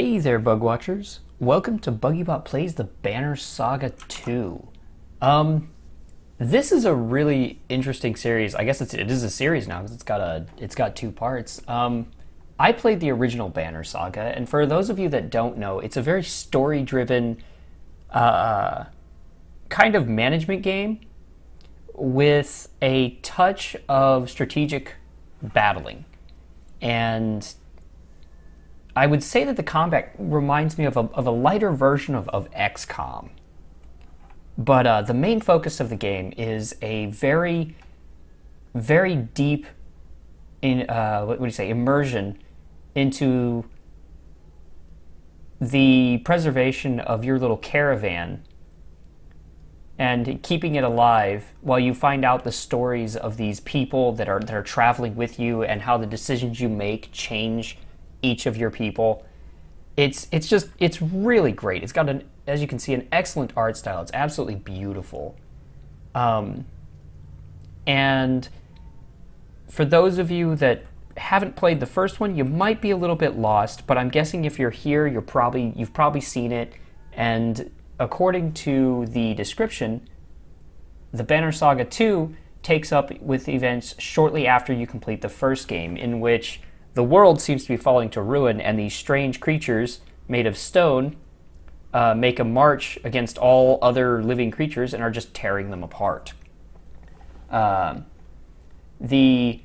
Hey there, Bug Watchers. Welcome to BuggyBot Plays the Banner Saga 2. This is a really interesting series. I guess it is a series now because it's got two parts. I played the original Banner Saga, and for those of you that don't know, it's a very story-driven kind of management game with a touch of strategic battling. And I would say that the combat reminds me of a lighter version of XCOM. But the main focus of the game is a very, very deep immersion into the preservation of your little caravan and keeping it alive while you find out the stories of these people that are traveling with you and how the decisions you make change each of your people. It's really great. It's got as you can see, an excellent art style. It's absolutely beautiful. And for those of you that haven't played the first one, you might be a little bit lost, but I'm guessing if you're here, you've probably seen it. And according to the description, the Banner Saga 2 takes up with events shortly after you complete the first game, in which the world seems to be falling to ruin, and these strange creatures made of stone make a march against all other living creatures and are just tearing them apart. The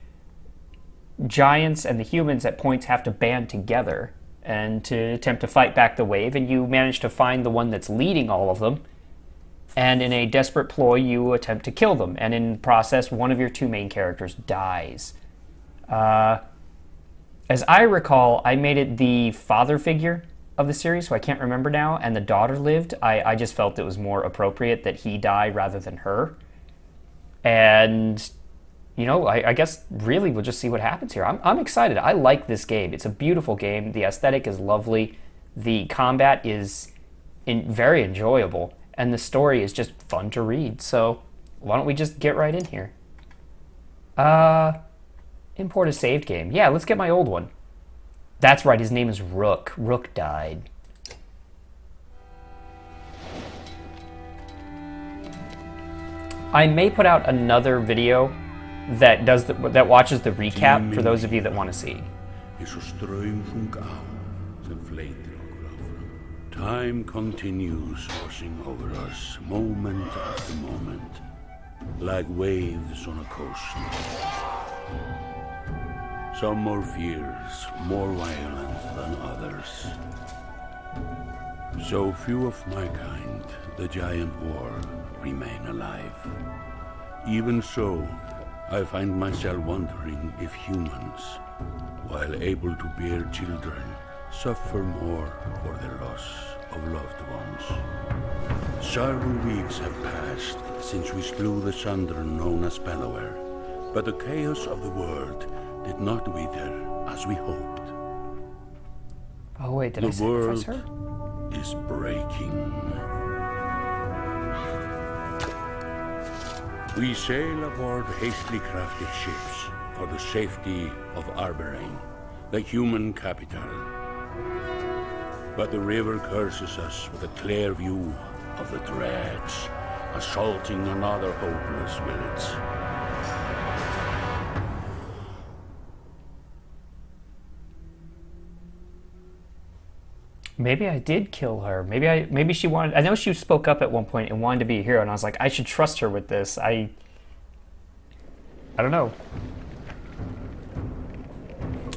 giants and the humans at points have to band together and to attempt to fight back the wave, and you manage to find the one that's leading all of them, and in a desperate ploy you attempt to kill them, and in the process one of your two main characters dies. As I recall, I made it the father figure of the series, so I can't remember now, and the daughter lived. I just felt it was more appropriate that he die rather than her. And, you know, I guess really we'll just see what happens here. I'm excited. I like this game. It's a beautiful game. The aesthetic is lovely. The combat is very enjoyable. And the story is just fun to read. So why don't we just get right in here? Import a saved game. Yeah, let's get my old one. That's right, his name is Rook. Rook died. I may put out another video that watches the recap for those of you that want to see. Time continues washing over us, moment after moment, like waves on a coast. Some more fierce, more violent than others. So few of my kind, the giant war, remain alive. Even so, I find myself wondering if humans, while able to bear children, suffer more for the loss of loved ones. Several weeks have passed since we slew the Sundren known as Bellower, but the chaos of the world did not wither as we hoped. Oh wait, did I sacrifice her? The world is breaking. We sail aboard hastily crafted ships for the safety of Arberain, the human capital. But the river curses us with a clear view of the dreads, assaulting another hopeless village. Maybe I did kill her. Maybe she wanted. I know she spoke up at one point and wanted to be a hero, and I was like, I should trust her with this. I don't know.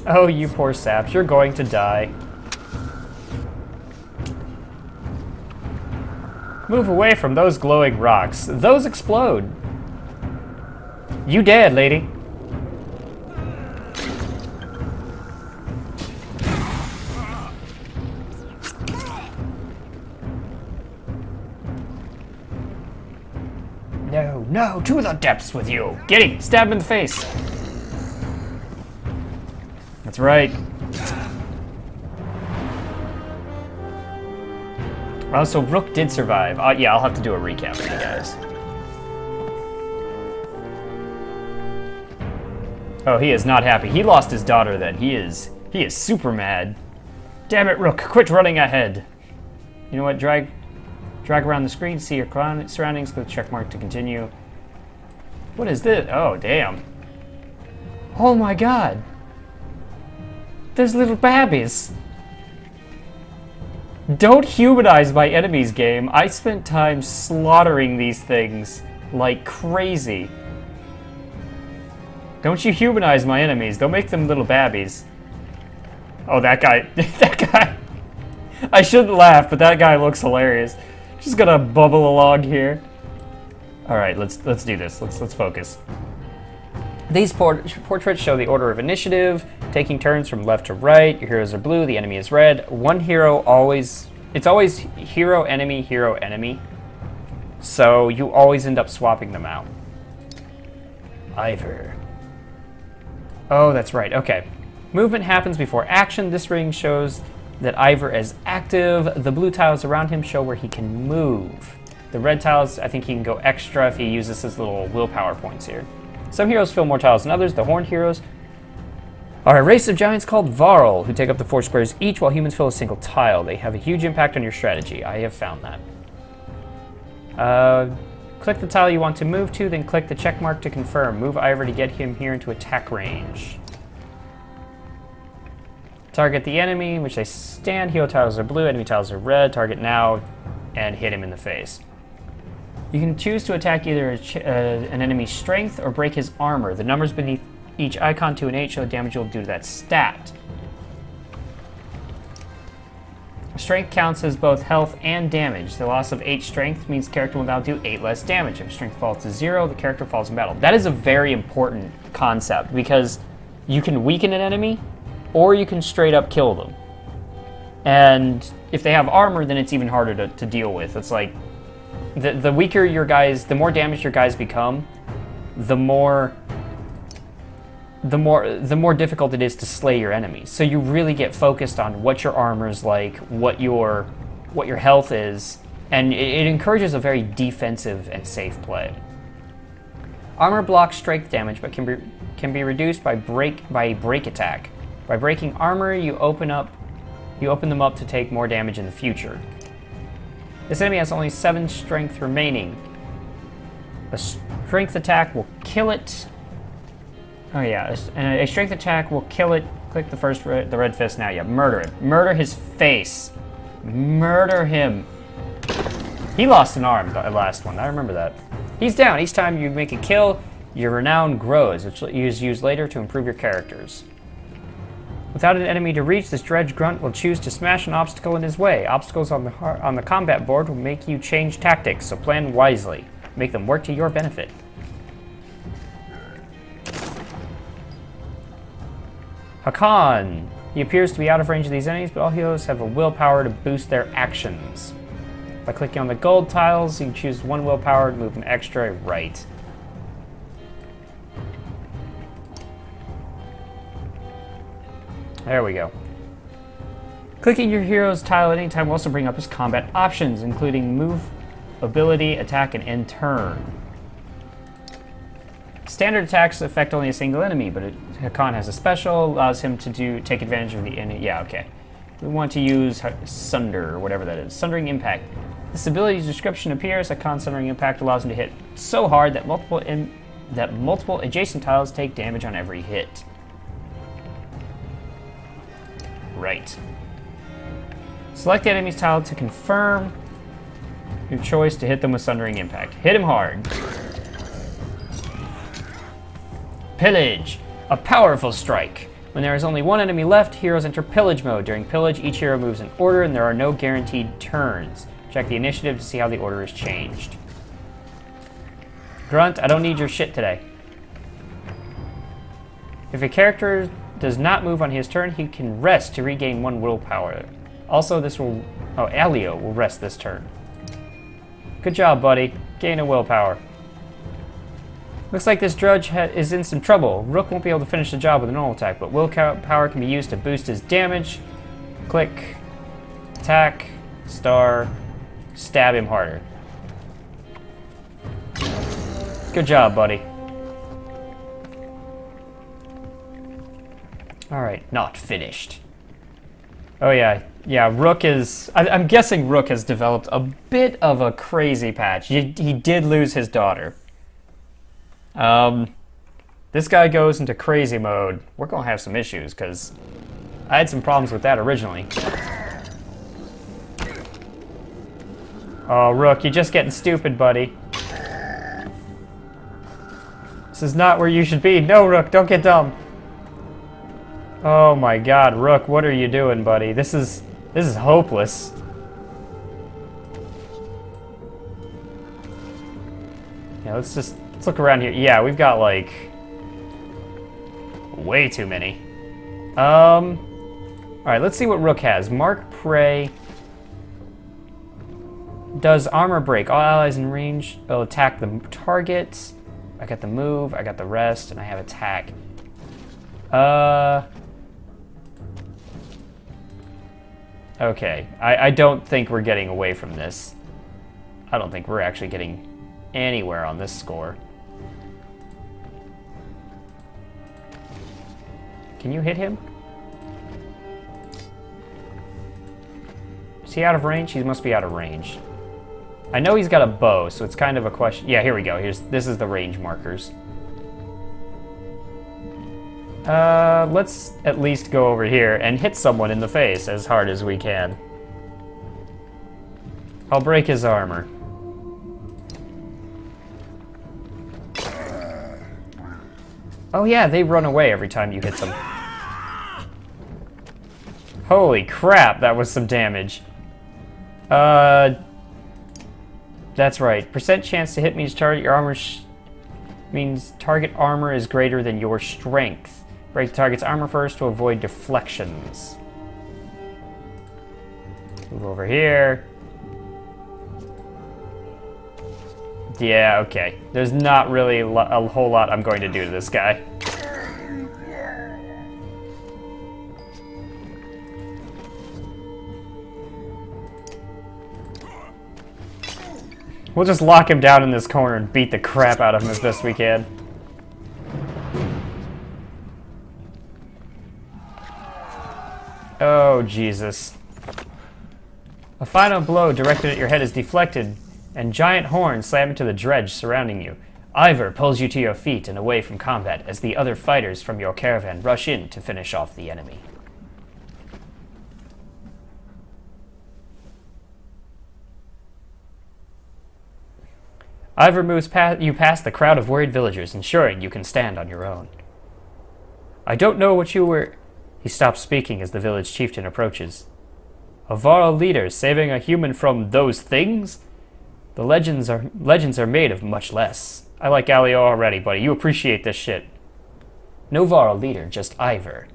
Oh, you poor saps, you're going to die. Move away from those glowing rocks. Those explode. You dead, lady. No, to the depths with you. Get him, stab him in the face. That's right. Oh, so Rook did survive. Yeah, I'll have to do a recap for you guys. Oh, he is not happy. He lost his daughter then. He is super mad. Damn it, Rook! Quit running ahead! You know what? Drag around the screen, see your surroundings, click check mark to continue. What is this? Oh, damn. Oh my god! There's little babbies! Don't humanize my enemies, game. I spent time slaughtering these things like crazy. Don't you humanize my enemies. Don't make them little babbies. Oh, that guy. That guy. I shouldn't laugh, but that guy looks hilarious. Just gonna bubble along here. Alright, let's do this. Let's focus. These portraits show the order of initiative, taking turns from left to right. Your heroes are blue, the enemy is red. One hero always... It's always hero, enemy, hero, enemy. So you always end up swapping them out. Ivor. Oh, that's right. Okay. Movement happens before action. This ring shows that Ivor is active. The blue tiles around him show where he can move. The red tiles, I think he can go extra if he uses his little willpower points here. Some heroes fill more tiles than others. The horned heroes are a race of giants called Varl, who take up to 4 squares each while humans fill a single tile. They have a huge impact on your strategy. I have found that. Click the tile you want to move to, then click the check mark to confirm. Move Ivor to get him here into attack range. Target the enemy, in which they stand. Hero tiles are blue, enemy tiles are red. Target now, and hit him in the face. You can choose to attack either an enemy's strength or break his armor. The numbers beneath each icon 2 and 8 show the damage you'll do to that stat. Strength counts as both health and damage. The loss of 8 strength means the character will now do 8 less damage. If strength falls to 0, the character falls in battle. That is a very important concept because you can weaken an enemy or you can straight up kill them. And if they have armor, then it's even harder to deal with. It's like the weaker your guys, the more damage your guys become, the more difficult it is to slay your enemies. So you really get focused on what your armor is like, what your health is, and it encourages a very defensive and safe play. Armor blocks strength damage, but can be reduced by break attack. By breaking armor, you open them up to take more damage in the future. This enemy has only 7 strength remaining. A strength attack will kill it. Oh yeah, a strength attack will kill it. Click the red fist now. Yeah, murder him. Murder his face. Murder him. He lost an arm, the last one. I remember that. He's down. Each time you make a kill, your renown grows, which is used later to improve your characters. Without an enemy to reach, this dredge grunt will choose to smash an obstacle in his way. Obstacles on the combat board will make you change tactics, so plan wisely. Make them work to your benefit. Hakan. He appears to be out of range of these enemies, but all heroes have a willpower to boost their actions. By clicking on the gold tiles, you can choose 1 willpower to move an extra right. There we go. Clicking your hero's tile at any time will also bring up his combat options, including move, ability, attack, and end turn. Standard attacks affect only a single enemy, but Hakan has a special, allows him to take advantage of the enemy. Yeah, okay. We want to use Sunder, or whatever that is. Sundering Impact. This ability's description appears. Hakan's Sundering Impact allows him to hit so hard that multiple adjacent tiles take damage on every hit. Right. Select the enemy's tile to confirm your choice to hit them with Sundering Impact. Hit him hard. Pillage. A powerful strike. When there is only 1 enemy left, heroes enter pillage mode. During pillage, each hero moves in order and there are no guaranteed turns. Check the initiative to see how the order is changed. Grunt, I don't need your shit today. If a character does not move on his turn, he can rest to regain 1 willpower. Also, Alio will rest this turn. Good job, buddy. Gain a willpower. Looks like this drudge is in some trouble. Rook won't be able to finish the job with a normal attack, but willpower can be used to boost his damage. Click, attack, star, stab him harder. Good job, buddy. Alright, not finished. Oh yeah, yeah. Rook is. I'm guessing Rook has developed a bit of a crazy patch. He did lose his daughter. This guy goes into crazy mode. We're gonna have some issues because I had some problems with that originally. Oh, Rook, you're just getting stupid, buddy. This is not where you should be. No, Rook, don't get dumb. Oh my God, Rook, what are you doing, buddy? This is hopeless. Yeah, let's look around here. Yeah, we've got like way too many. All right, let's see what Rook has. Mark Prey. Does armor break? All allies in range will attack the target. I got the move, I got the rest, and I have attack. Okay, I don't think we're getting away from this. I don't think we're actually getting anywhere on this score. Can you hit him? Is he out of range? He must be out of range. I know he's got a bow, so it's kind of a question. Yeah, here we go. This is the range markers. Let's at least go over here and hit someone in the face as hard as we can. I'll break his armor. Oh yeah, they run away every time you hit them. Holy crap, that was some damage. That's right. Percent chance to hit means target your armor means target armor is greater than your strength. Break the target's armor first to avoid deflections. Move over here. Yeah, okay. There's not really a whole lot I'm going to do to this guy. We'll just lock him down in this corner and beat the crap out of him as best we can. Oh, Jesus. A final blow directed at your head is deflected, and giant horns slam into the dredge surrounding you. Ivor pulls you to your feet and away from combat as the other fighters from your caravan rush in to finish off the enemy. Ivor moves you past the crowd of worried villagers, ensuring you can stand on your own. I don't know what you were... He stops speaking as the village chieftain approaches. A Varl leader saving a human from those things? The legends are made of much less. I like Alio already, buddy. You appreciate this shit. No Varl leader, just Ivor.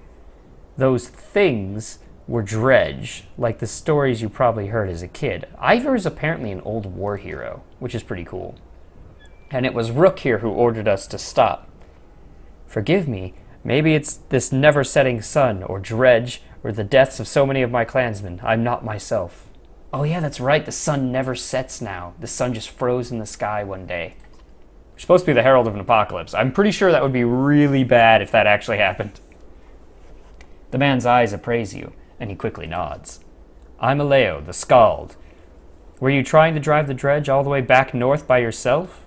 Those things were dredge, like the stories you probably heard as a kid. Ivor is apparently an old war hero, which is pretty cool. And it was Rook here who ordered us to stop. Forgive me, maybe it's this never-setting sun, or dredge, or the deaths of so many of my clansmen. I'm not myself. Oh yeah, that's right, the sun never sets now. The sun just froze in the sky one day. You're supposed to be the herald of an apocalypse. I'm pretty sure that would be really bad if that actually happened. The man's eyes appraise you, and he quickly nods. I'm Aleo, the Skald. Were you trying to drive the dredge all the way back north by yourself?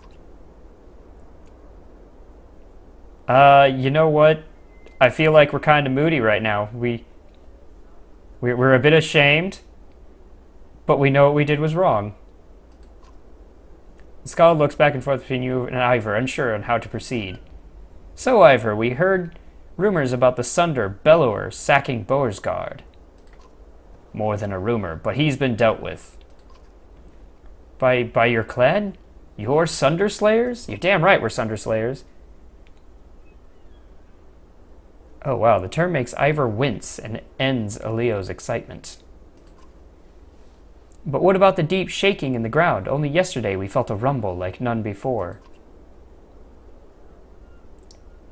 You know what? I feel like we're kind of moody right now. We're a bit ashamed, but we know what we did was wrong. The Skald looks back and forth between you and Ivor, unsure on how to proceed. So, Ivor, we heard rumors about the Sunder Bellower sacking Boersgard. More than a rumor, but he's been dealt with. By your clan? Your Sunder Slayers? You're damn right we're Sunder Slayers. Oh wow, the term makes Ivor wince and ends Aleo's excitement. But what about the deep shaking in the ground? Only yesterday we felt a rumble like none before.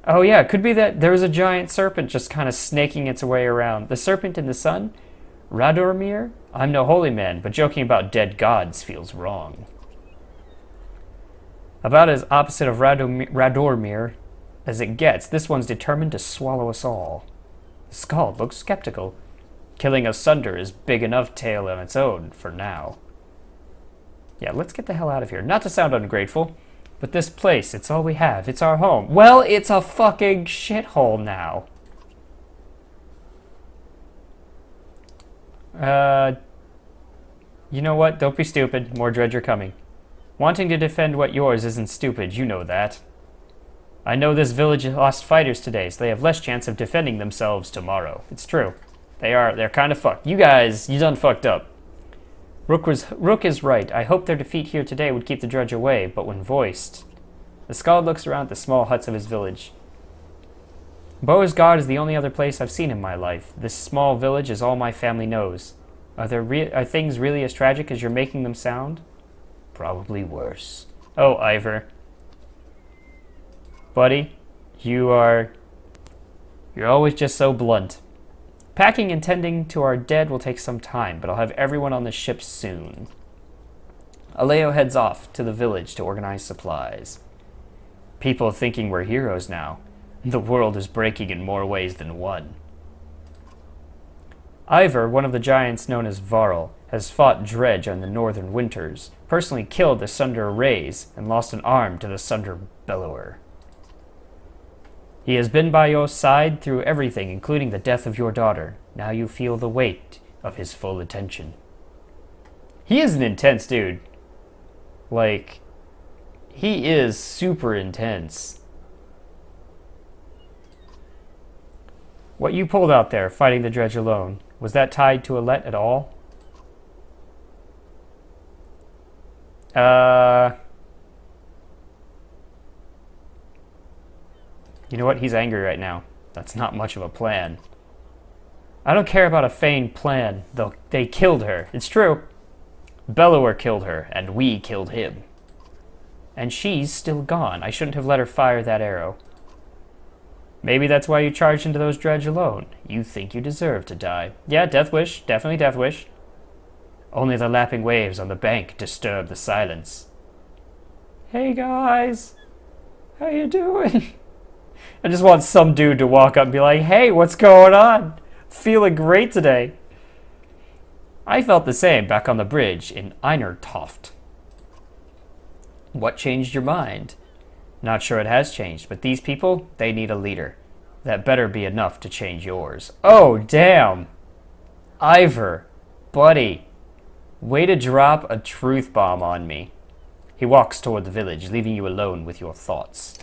Oh yeah, it could be that there was a giant serpent just kind of snaking its way around. The serpent in the sun? Radormir? I'm no holy man, but joking about dead gods feels wrong. About as opposite of Radormir as it gets, this one's determined to swallow us all. The Skald looks skeptical. Killing a Sunder is big enough tale on its own for now. Yeah, let's get the hell out of here. Not to sound ungrateful, but this place, it's all we have. It's our home. Well, it's a fucking shithole now. You know what? Don't be stupid. More dredge are coming. Wanting to defend what yours isn't stupid. You know that. I know this village lost fighters today, so they have less chance of defending themselves tomorrow. It's true. They're kind of fucked. You guys, you done fucked up. Rook is right. I hope their defeat here today would keep the dredge away, but when voiced... The Skald looks around at the small huts of his village. Beauregard is the only other place I've seen in my life. This small village is all my family knows. Are things really as tragic as you're making them sound? Probably worse. Oh, Ivor. Buddy, you're always just so blunt. Packing and tending to our dead will take some time, but I'll have everyone on the ship soon. Aleo heads off to the village to organize supplies. People thinking we're heroes now. The world is breaking in more ways than one. Ivor, one of the giants known as Varl, has fought Dredge on the northern winters, personally killed the Sunder Rays, and lost an arm to the Sunder Bellower. He has been by your side through everything, including the death of your daughter. Now you feel the weight of his full attention. He is an intense dude. Like, he is super intense. What you pulled out there, fighting the dredge alone, was that tied to Alette at all? You know what? He's angry right now. That's not much of a plan. I don't care about a feigned plan, though they killed her. It's true. Bellower killed her, and we killed him. And she's still gone. I shouldn't have let her fire that arrow. Maybe that's why you charged into those dredge alone. You think you deserve to die. Yeah, death wish. Definitely death wish. Only the lapping waves on the bank disturb the silence. Hey guys, how you doing? I just want some dude to walk up and be like, hey, what's going on? Feeling great today. I felt the same back on the bridge in Einertoft. What changed your mind? Not sure it has changed, but these people, they need a leader. That better be enough to change yours. Oh, damn. Ivor, buddy, way to drop a truth bomb on me. He walks toward the village, leaving you alone with your thoughts.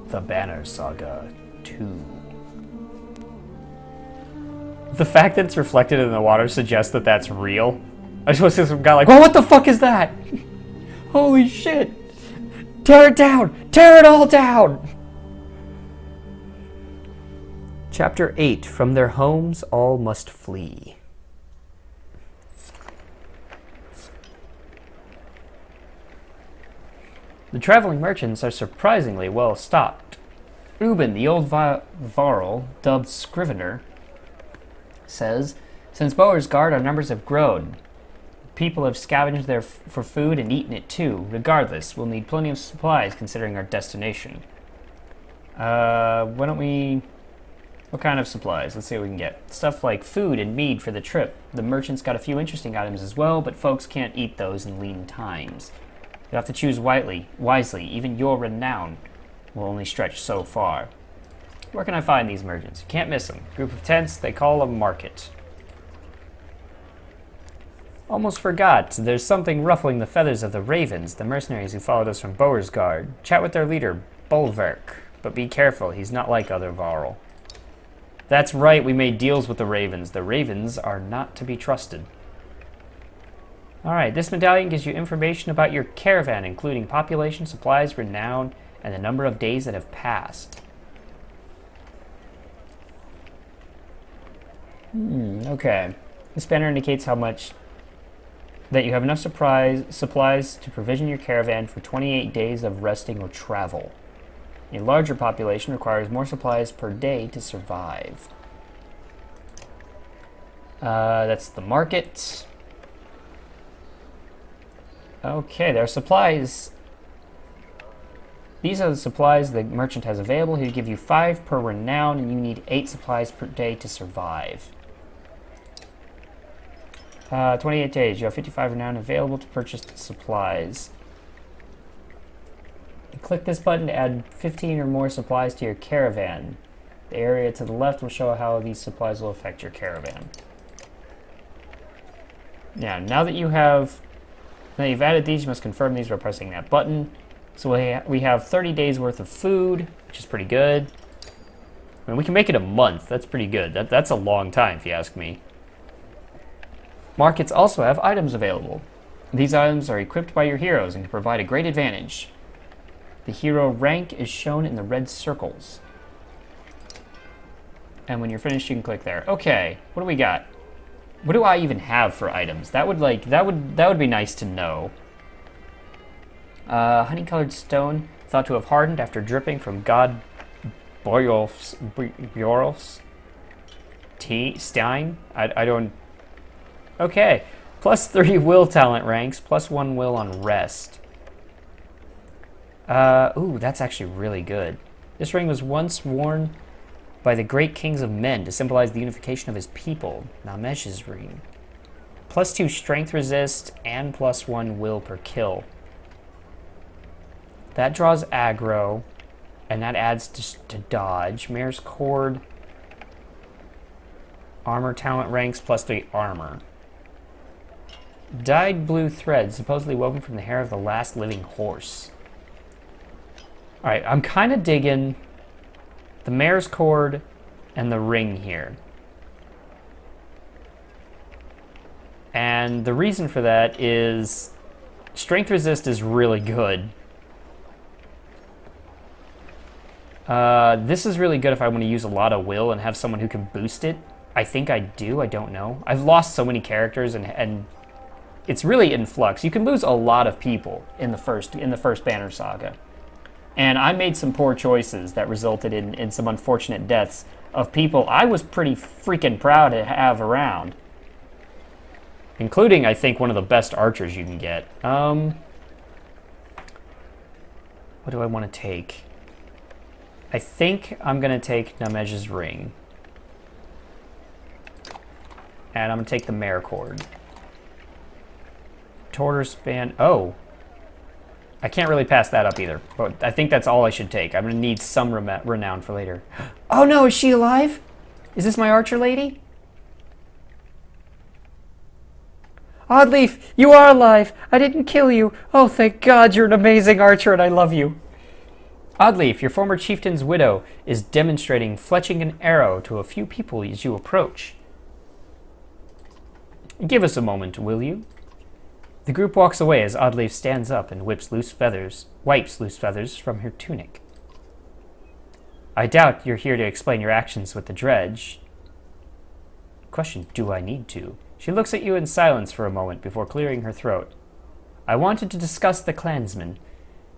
The Banner Saga 2. The fact that it's reflected in the water suggests that that's real. I just want to see some guy like, well, what the fuck is that? Holy shit! Tear it down! Tear it all down! Chapter 8. From their homes, all must flee. The traveling merchants are surprisingly well stocked. Ubin, the old Varl, dubbed Scrivener, says, since Beauregard, our numbers have grown. People have scavenged there for food and eaten it too. Regardless, we'll need plenty of supplies considering our destination. Why don't we... What kind of supplies? Let's see what we can get. Stuff like food and mead for the trip. The merchants got a few interesting items as well, but folks can't eat those in lean times. You have to choose wisely. Even your renown will only stretch so far. Where can I find these merchants? You can't miss them. Group of tents, they call a market. Almost forgot. There's something ruffling the feathers of the ravens, the mercenaries who followed us from Beauregard. Chat with their leader, Bulwark. But be careful, he's not like other Varl. That's right, we made deals with the ravens. The ravens are not to be trusted. Alright, this medallion gives you information about your caravan, including population, supplies, renown, and the number of days that have passed. Okay. This banner indicates how much that you have enough supplies to provision your caravan for 28 days of resting or travel. A larger population requires more supplies per day to survive. That's the market. Okay, there are supplies. These are the supplies the merchant has available. He'll give you 5 per renown, and you need 8 supplies per day to survive. 28 days. You have 55 renown available to purchase the supplies. Click this button to add 15 or more supplies to your caravan. The area to the left will show how these supplies will affect your caravan. Now that you've added these, you must confirm these by pressing that button. So we have 30 days worth of food, which is pretty good. I mean, we can make it a month. That's pretty good. That's a long time, if you ask me. Markets also have items available. These items are equipped by your heroes and can provide a great advantage. The hero rank is shown in the red circles. And when you're finished, you can click there. Okay, what do we got? What do I even have for items? That would be nice to know. Honey-colored stone, thought to have hardened after dripping from God Bjorlf's Stein? I don't... Okay. Plus 3 will talent ranks, plus 1 will on rest. Ooh, that's actually really good. This ring was once worn by the great kings of men to symbolize the unification of his people. Namesh's ring. Plus 2 strength resist and plus 1 will per kill. That draws aggro, and that adds to dodge. Mare's cord. Armor talent ranks plus 3 armor. Dyed blue thread, supposedly woven from the hair of the last living horse. Alright, I'm kind of digging the mare's cord and the ring here. And the reason for that is strength resist is really good. This is really good if I want to use a lot of will and have someone who can boost it. I think I do, I don't know. I've lost so many characters and it's really in flux. You can lose a lot of people in the first Banner Saga. And I made some poor choices that resulted in some unfortunate deaths of people I was pretty freaking proud to have around. Including, I think, one of the best archers you can get. What do I want to take? I think I'm going to take Namesh's ring. And I'm going to take the mare cord. Torter span. Oh. I can't really pass that up either. But I think that's all I should take. I'm going to need some renown for later. Oh no, is she alive? Is this my archer lady? Oddleaf, you are alive. I didn't kill you. Oh, thank God, you're an amazing archer and I love you. Oddleaf, your former chieftain's widow, is demonstrating fletching an arrow to a few people as you approach. Give us a moment, will you? The group walks away as Oddleaf stands up and wipes loose feathers from her tunic. I doubt you're here to explain your actions with the dredge. Question, do I need to? She looks at you in silence for a moment before clearing her throat. I wanted to discuss the clansmen.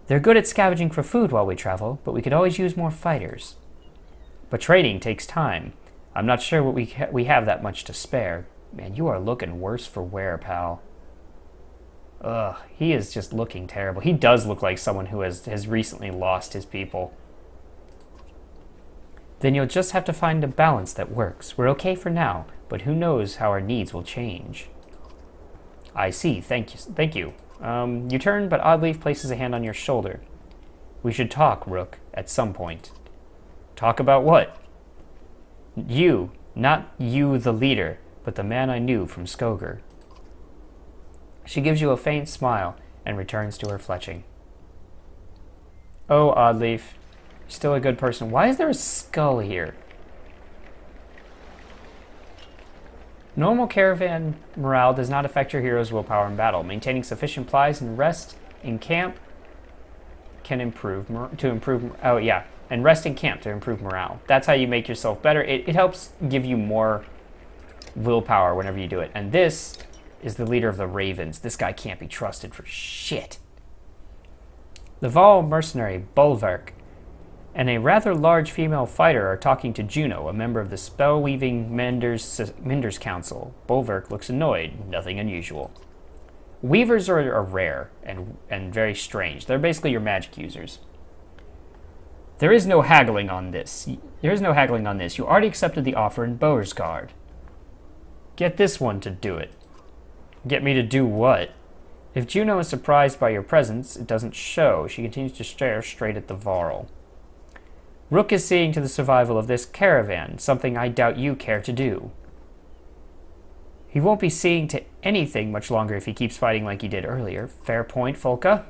They're good at scavenging for food while we travel, but we could always use more fighters. But trading takes time. I'm not sure we have that much to spare. Man, you are looking worse for wear, pal. Ugh, he is just looking terrible. He does look like someone who has recently lost his people. Then you'll just have to find a balance that works. We're okay for now, but who knows how our needs will change. I see, thank you. You turn, but Oddleaf places a hand on your shoulder. We should talk, Rook, at some point. Talk about what? You, not you the leader, but the man I knew from Skoger. She gives you a faint smile and returns to her fletching. Oh, Oddleaf, you're still a good person. Why is there a skull here? Normal caravan morale does not affect your hero's willpower in battle. Maintaining sufficient supplies and rest in camp can improve and rest in camp to improve morale. That's how you make yourself better. It helps give you more willpower whenever you do it. And this is the leader of the Ravens. This guy can't be trusted for shit. The Vol mercenary, Bulwark, and a rather large female fighter are talking to Juno, a member of the spell-weaving Minder's Council. Bolverk looks annoyed. Nothing unusual. Weavers are rare and very strange. They're basically your magic users. There is no haggling on this. There is no haggling on this. You already accepted the offer in Beauregard. Get this one to do it. Get me to do what? If Juno is surprised by your presence, it doesn't show. She continues to stare straight at the Varl. Rook is seeing to the survival of this caravan, something I doubt you care to do. He won't be seeing to anything much longer if he keeps fighting like he did earlier. Fair point, Folka.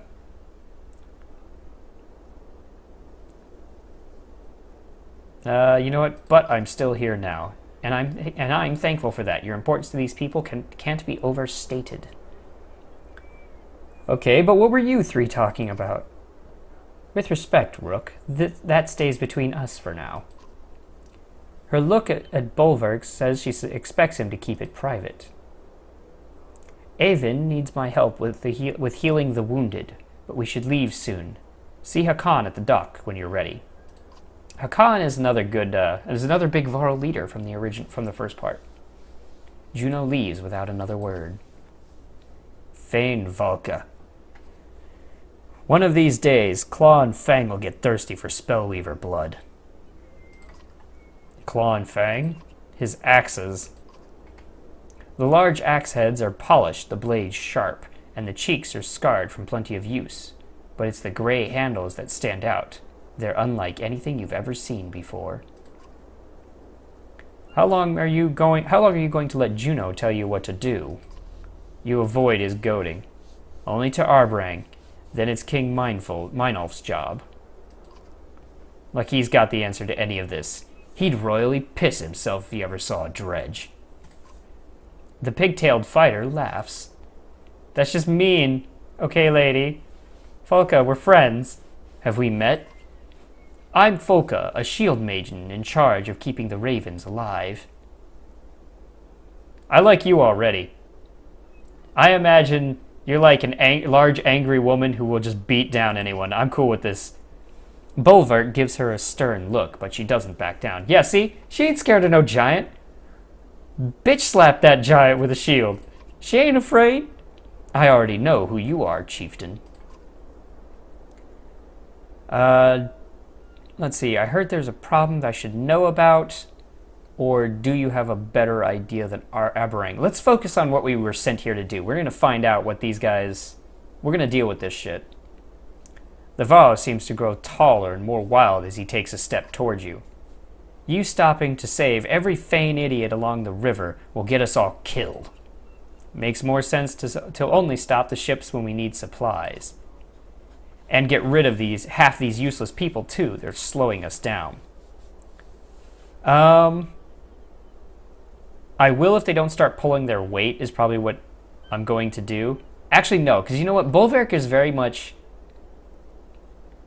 You know what? But I'm still here now, and I'm thankful for that. Your importance to these people can't be overstated. Okay, but what were you three talking about? With respect, Rook, that stays between us for now. Her look at Bolverk says she expects him to keep it private. Avon needs my help with healing the wounded, but we should leave soon. See Hakan at the dock when you're ready. Hakan is another big Varl leader from the first part. Juno leaves without another word. Fane Valka. One of these days, Claw and Fang will get thirsty for Spellweaver blood. Claw and Fang? His axes. The large axe heads are polished, the blades sharp, and the cheeks are scarred from plenty of use. But it's the gray handles that stand out. They're unlike anything you've ever seen before. How long are you going to let Juno tell you what to do? You avoid his goading. Only to Arbrang. Then it's King Meinolf's job. Like he's got the answer to any of this. He'd royally piss himself if he ever saw a dredge. The pig-tailed fighter laughs. That's just mean. Okay, lady. Folka, we're friends. Have we met? I'm Folka, a shield maiden in charge of keeping the ravens alive. I like you already. I imagine you're like an large angry woman who will just beat down anyone. I'm cool with this. Bolverk gives her a stern look, but she doesn't back down. Yeah, see? She ain't scared of no giant. Bitch slap that giant with a shield. She ain't afraid. I already know who you are, chieftain. Let's see. I heard there's a problem that I should know about. Or do you have a better idea than our Aberrang? Let's focus on what we were sent here to do. We're going to find out what these guys... We're going to deal with this shit. The Varl seems to grow taller and more wild as he takes a step towards you. You stopping to save every Fane idiot along the river will get us all killed. Makes more sense to only stop the ships when we need supplies. And get rid of half these useless people too. They're slowing us down. I will if they don't start pulling their weight is probably what I'm going to do. Actually, no, because you know what? Bolverk is very much...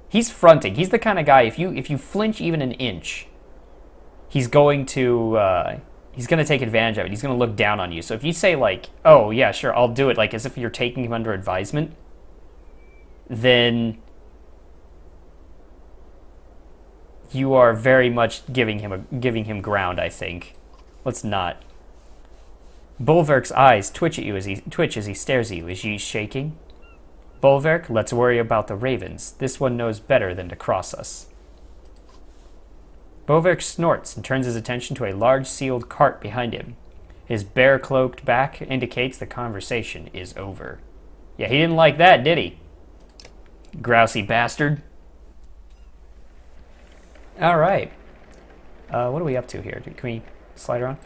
He's fronting. He's the kind of guy, if you flinch even an inch, he's going to take advantage of it. He's going to look down on you. So if you say, like, oh, yeah, sure, I'll do it, like as if you're taking him under advisement, then you are very much giving him ground, I think. Let's not. Bolverk's eyes twitch as he stares at you. Is he shaking? Bolverk, let's worry about the ravens. This one knows better than to cross us. Bolverk snorts and turns his attention to a large sealed cart behind him. His bear-cloaked back indicates the conversation is over. Yeah, he didn't like that, did he? Grousey bastard. All right. What are we up to here? Can we slide her on?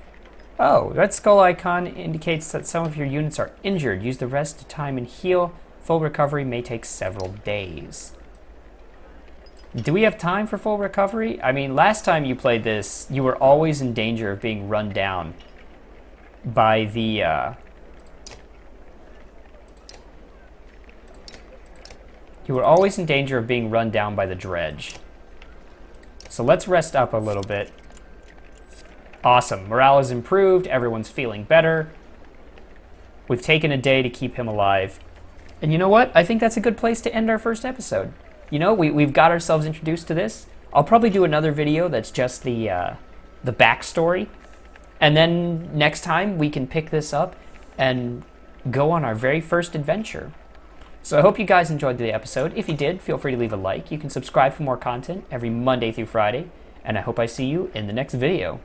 Oh, that skull icon indicates that some of your units are injured. Use the rest of time and heal. Full recovery may take several days. Do we have time for full recovery? I mean, last time you played this, you were always in danger of being run down by the... You were always in danger of being run down by the dredge. So let's rest up a little bit. Awesome. Morale is improved. Everyone's feeling better. We've taken a day to keep him alive. And you know what? I think that's a good place to end our first episode. You know, we've got ourselves introduced to this. I'll probably do another video that's just the backstory, and then next time we can pick this up and go on our very first adventure. So I hope you guys enjoyed the episode. If you did, feel free to leave a like. You can subscribe for more content every Monday through Friday, and I hope I see you in the next video.